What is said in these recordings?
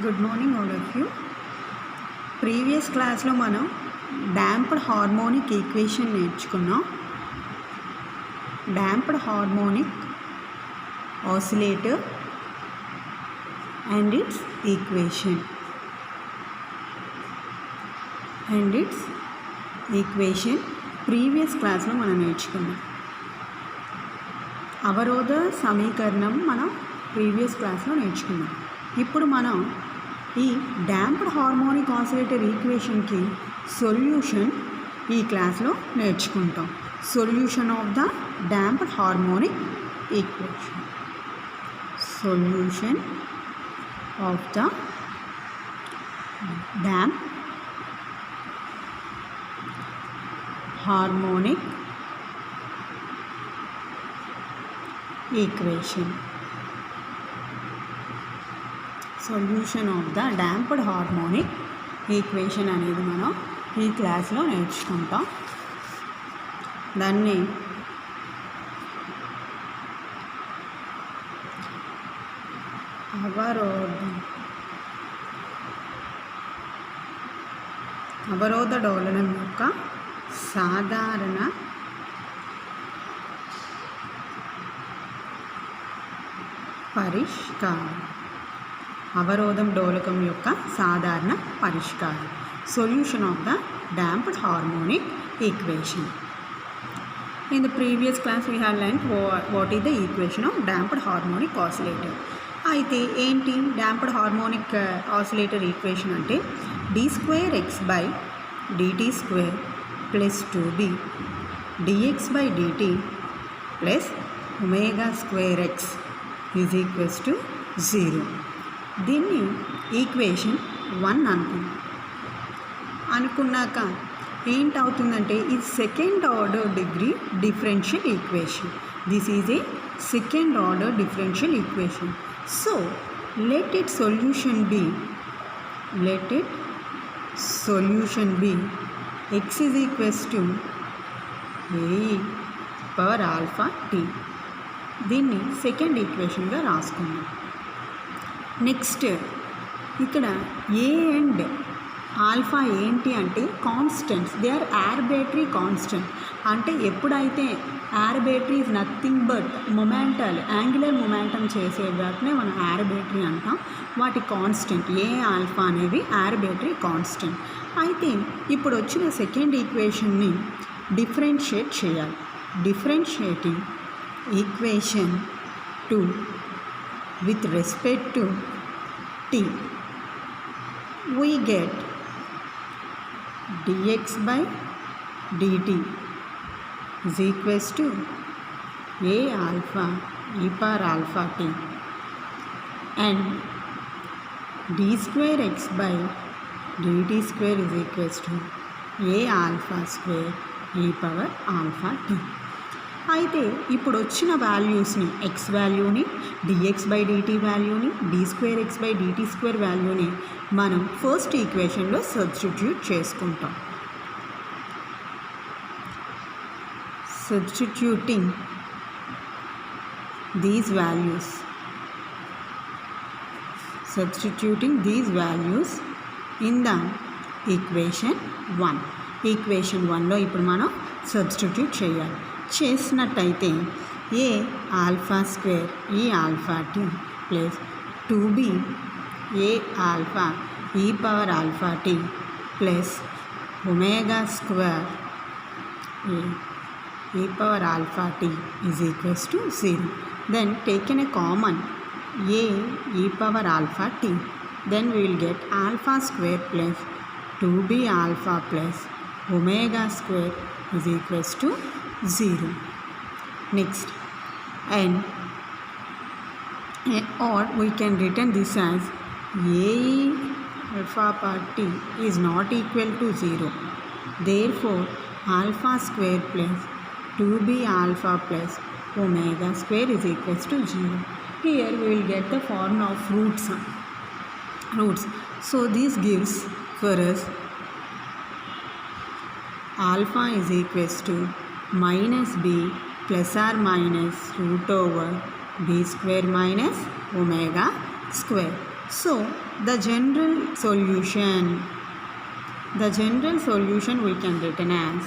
Good morning all of you. Previous క్లాస్లో మనం damped harmonic equation నేర్చుకున్నాం. Damped harmonic oscillator and it's equation previous క్లాస్లో మనం నేర్చుకున్నాం. అవరోధ సమీకరణం మనం ప్రీవియస్ క్లాస్లో నేర్చుకున్నాం. ఇప్పుడు మనం ఈ డాంప్డ్ హార్మోనిక్ ఆసిలేటర్ ఈక్వేషన్కి సొల్యూషన్ ఈ క్లాస్లో నేర్చుకుంటాం. Solution of the damped harmonic equation. Solution of the damped harmonic equation. Solution of the damped harmonic equation అనేది మనం ఈ క్లాస్లో నేర్చుకుంటాం. దాన్ని అవరోధ డోలనం యొక్క సాధారణ పరిష్కారం. అవరోధం డోలకం యొక్క సాధారణ పరిష్కారం. Solution of the damped harmonic equation. In the previous class we have learnt what is the equation of damped harmonic oscillator. అయితే ఏంటి డాంప్డ్ హార్మోనిక్ ఆసిలేటర్ ఈక్వేషన్ అంటే d²x/dt² + 2b dx/dt + ω²x = 0. దీన్ని ఈక్వేషన్ 1 అనుకున్నాక ఏంటవుతుందంటే ఇది second order degree differential equation. This is a second order differential equation. So let its solution be x is equals to ae⁴t. దీన్ని second ఈక్వేషన్గా రాసుకున్నాం. Next ఇక్కడ ఏ and alpha ఏంటి అంటే constants. They are arbitrary constant. అంటే ఎప్పుడైతే arbitrary is nothing but momental angular momentum చేసే వాటినే మనం ఆర్బిట్రరీ అంటాం. వాటి కాన్స్టెంట్ ఏ ఆల్ఫా అనేవి ఆర్బిట్రరీ కాన్స్టెంట్. అయితే ఇప్పుడు వచ్చిన సెకండ్ ఈక్వేషన్ని డిఫరెన్షియేట్ చేయాలి. Differentiating equation 2 with respect to t, we get dx/dt is equals to aα⁴t and d²x/dt² is equals to aα²e⁴t. అయితే ఇప్పుడు వచ్చిన వాల్యూస్ని ఎక్స్ వాల్యూని dx/dt వాల్యూని d²x/dt² వాల్యూని మనం ఫస్ట్ ఈక్వేషన్లో సబ్స్టిట్యూట్ చేసుకుంటాం. Substituting these values in the equation 1. Equation 1లో ఇప్పుడు మనం సబ్స్టిట్యూట్ చేయాలి. చేసినట్టయితే aα²e⁴t + 2b aα⁴e⁴t + ω²e⁴t is equals to 0. Then taken a common ae⁴t, then we will get α² + 2bα + ω² is equals to 0. Next, and or we can written this as ae⁴t is not equal to 0. Therefore α² + 2bα + ω² is equals to 0. Here we will get the form of roots. So this gives for us alpha is equals to -b ± root over b² minus omega square. So the general solution we can written as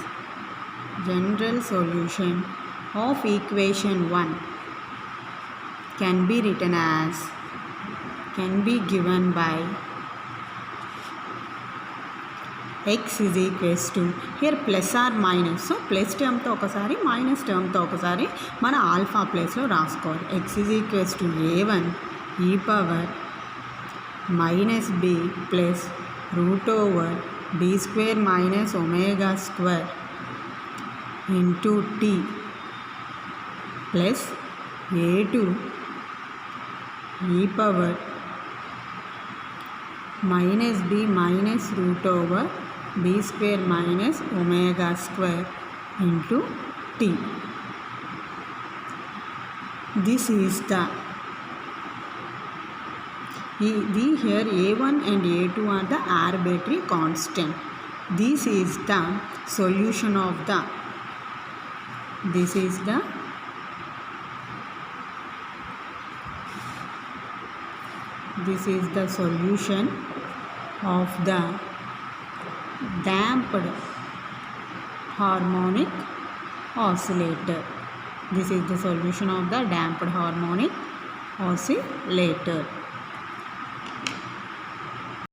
general solution of equation 1 can be written as, can be given by x is equals to, here plus or minus, so plus term తో ఒకసారి minus term తో ఒకసారి మన alpha ప్లేస్లో రాసుకోవాలి. x is equals to a1 e power minus b plus root over b square minus omega square into t plus a2 e power minus b minus root over b square minus omega square into t. This is the here a1 and a2 are the arbitrary constant. This is the solution of the, this is the solution of the damped harmonic oscillator. This is the solution of the damped harmonic oscillator.